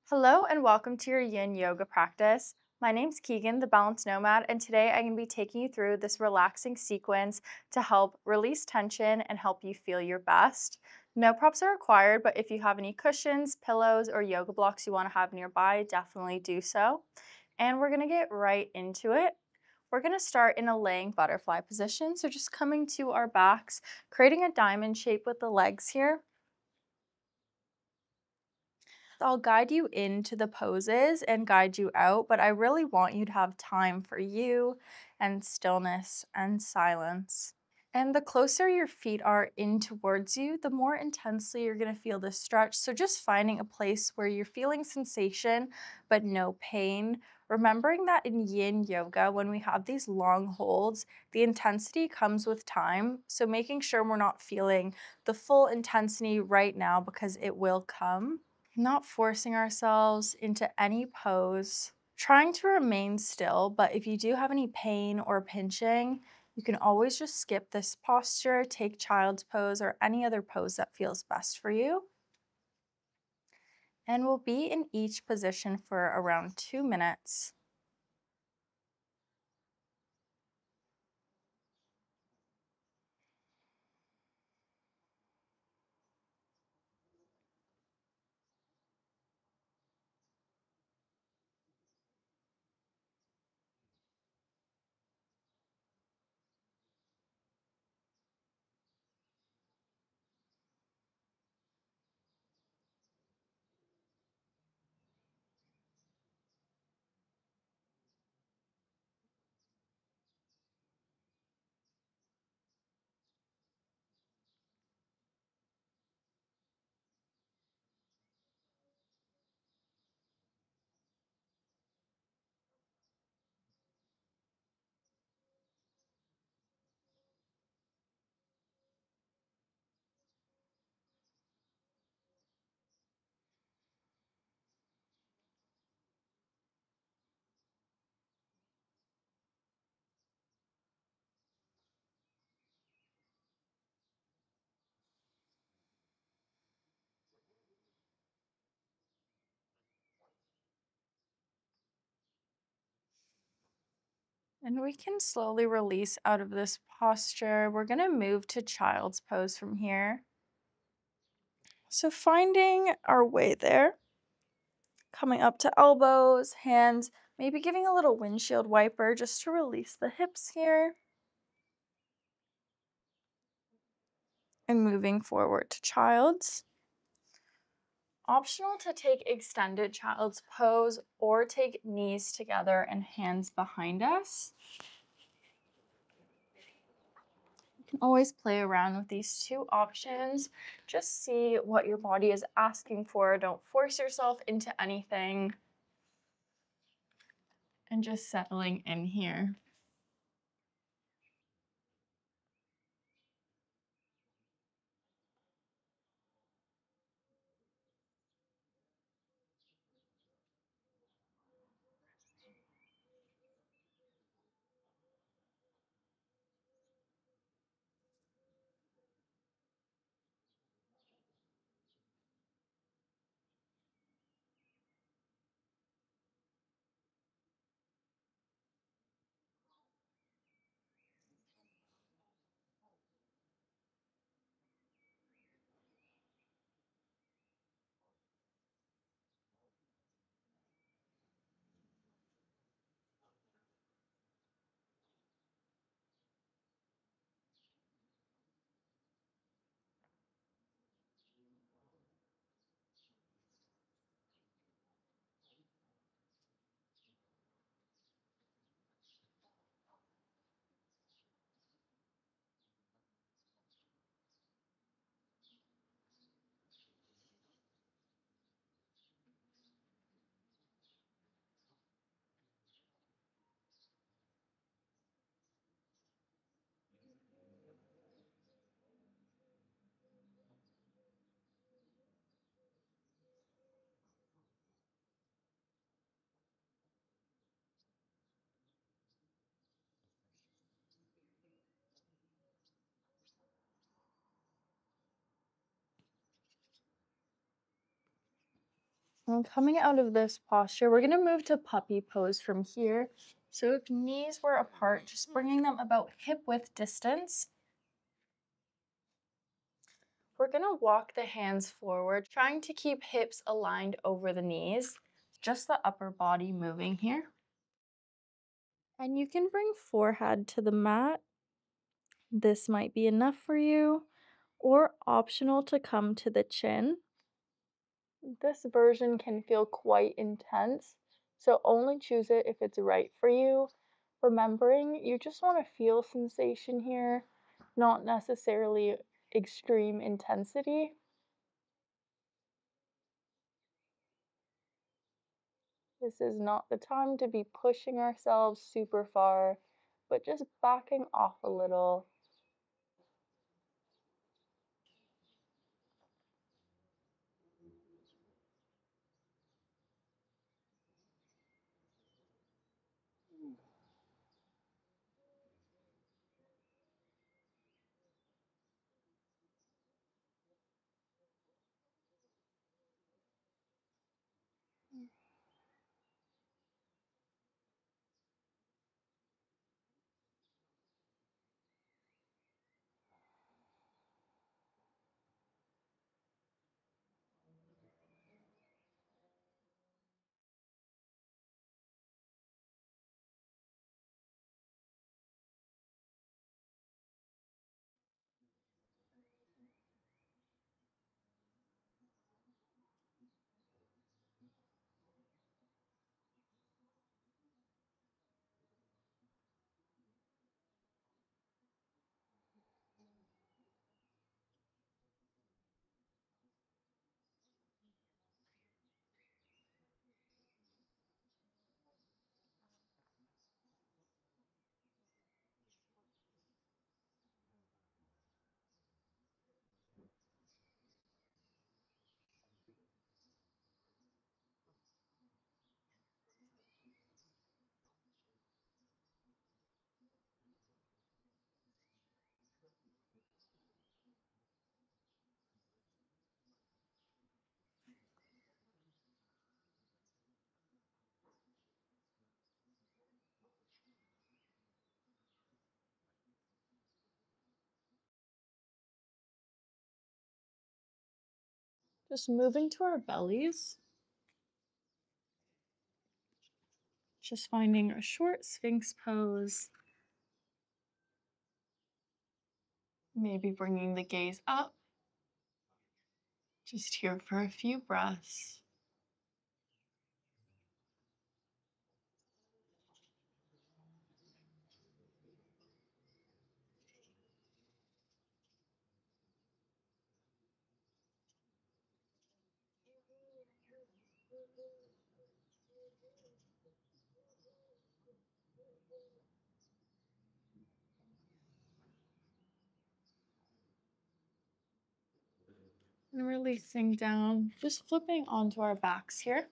Hello and welcome to your Yin Yoga practice. My name's Keegan, the Balanced Nomad, and today I'm going to be taking you through this relaxing sequence to help release tension and help you feel your best. No props are required, but if you have any cushions, pillows, or yoga blocks you want to have nearby, definitely do so. And we're going to get right into it. We're going to start in a laying butterfly position, so just coming to our backs, creating a diamond shape with the legs here. I'll guide you into the poses and guide you out, but I really want you to have time for you and stillness and silence. And the closer your feet are in towards you, the more intensely you're going to feel this stretch. So just finding a place where you're feeling sensation but no pain. Remembering that in Yin Yoga, when we have these long holds, the intensity comes with time. So making sure we're not feeling the full intensity right now because it will come. Not forcing ourselves into any pose, trying to remain still, but if you do have any pain or pinching, you can always just skip this posture, take child's pose or any other pose that feels best for you. And we'll be in each position for around 2 minutes. And we can slowly release out of this posture. We're going to move to child's pose from here. So finding our way there. Coming up to elbows, hands, maybe giving a little windshield wiper just to release the hips here. And moving forward to child's. Optional to take extended child's pose or take knees together and hands behind us. You can always play around with these two options. Just see what your body is asking for. Don't force yourself into anything. And just settling in here. And coming out of this posture, we're gonna move to puppy pose from here. So if knees were apart, just bringing them about hip width distance. We're gonna walk the hands forward, trying to keep hips aligned over the knees, just the upper body moving here. And you can bring forehead to the mat. This might be enough for you, or optional to come to the chin. This version can feel quite intense, so only choose it if it's right for you. Remembering you just want to feel sensation here, not necessarily extreme intensity. This is not the time to be pushing ourselves super far, but just backing off a little. Just moving to our bellies. Just finding a short Sphinx pose. Maybe bringing the gaze up. Just here for a few breaths. And releasing down, just flipping onto our backs here.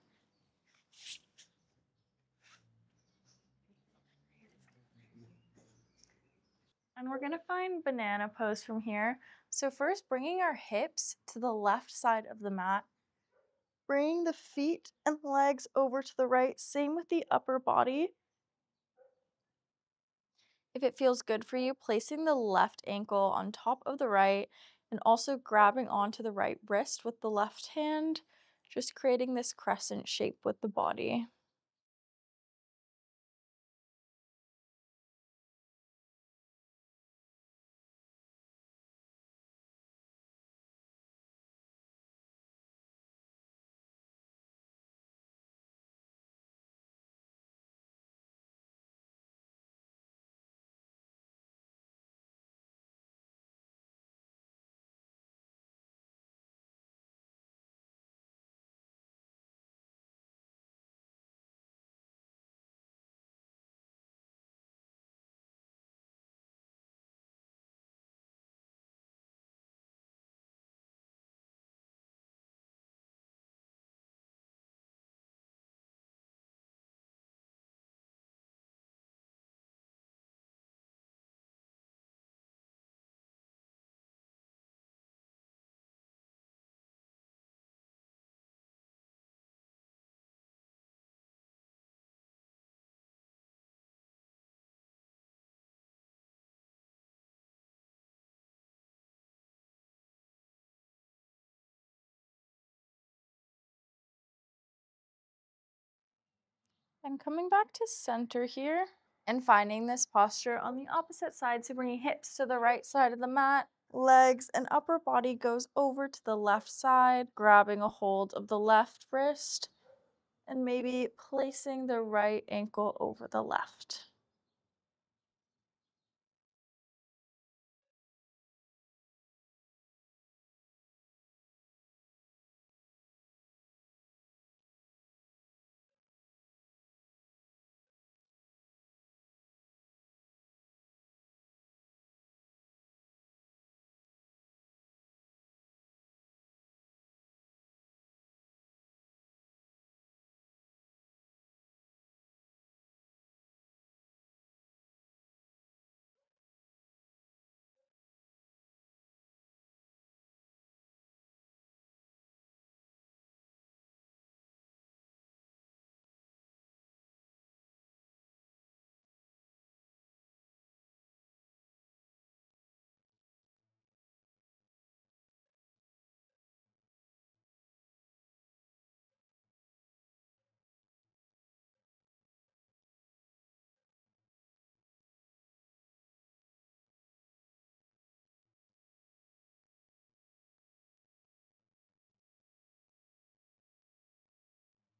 And we're gonna find banana pose from here. So first, bringing our hips to the left side of the mat, bringing the feet and legs over to the right, same with the upper body. If it feels good for you, placing the left ankle on top of the right and also grabbing onto the right wrist with the left hand, just creating this crescent shape with the body. And coming back to center here and finding this posture on the opposite side. So bringing hips to the right side of the mat, legs and upper body goes over to the left side, grabbing a hold of the left wrist and maybe placing the right ankle over the left.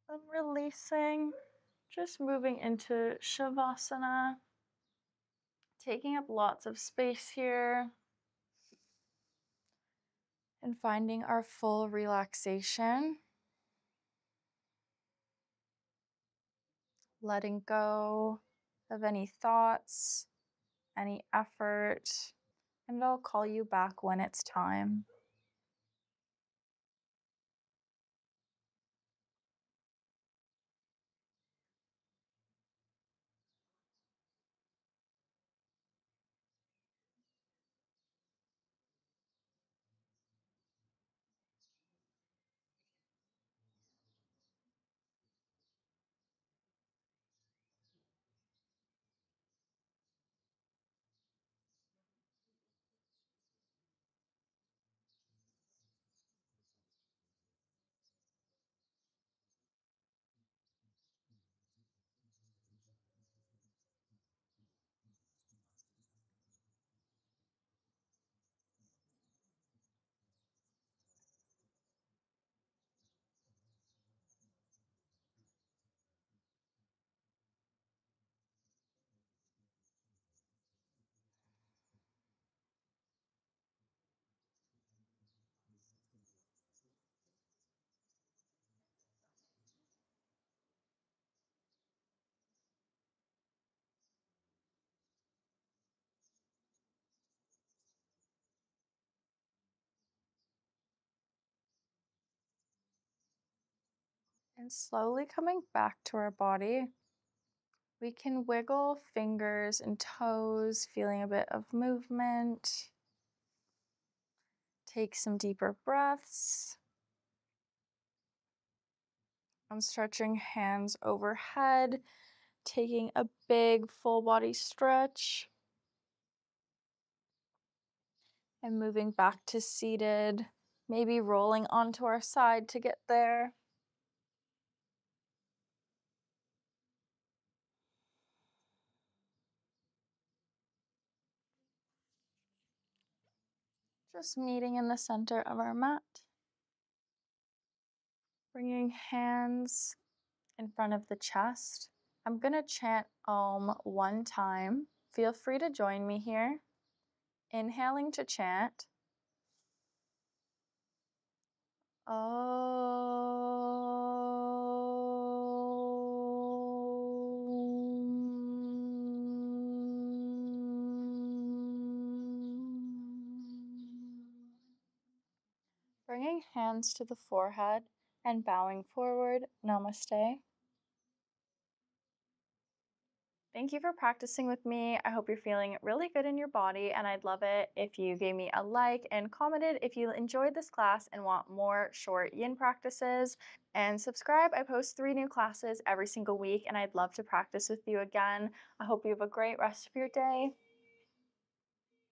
And releasing, just moving into Shavasana, taking up lots of space here and finding our full relaxation, letting go of any thoughts, any effort, and I'll call you back when it's time. And slowly coming back to our body, we can wiggle fingers and toes, feeling a bit of movement. Take some deeper breaths. I'm stretching hands overhead, taking a big full body stretch. And moving back to seated, maybe rolling onto our side to get there. Just meeting in the center of our mat. Bringing hands in front of the chest. I'm gonna chant Om one time. Feel free to join me here. Inhaling to chant. Bringing hands to the forehead and bowing forward. Namaste. Thank you for practicing with me. I hope you're feeling really good in your body, and I'd love it if you gave me a like and commented if you enjoyed this class and want more short yin practices. And subscribe. I post 3 new classes every single week, and I'd love to practice with you again. I hope you have a great rest of your day.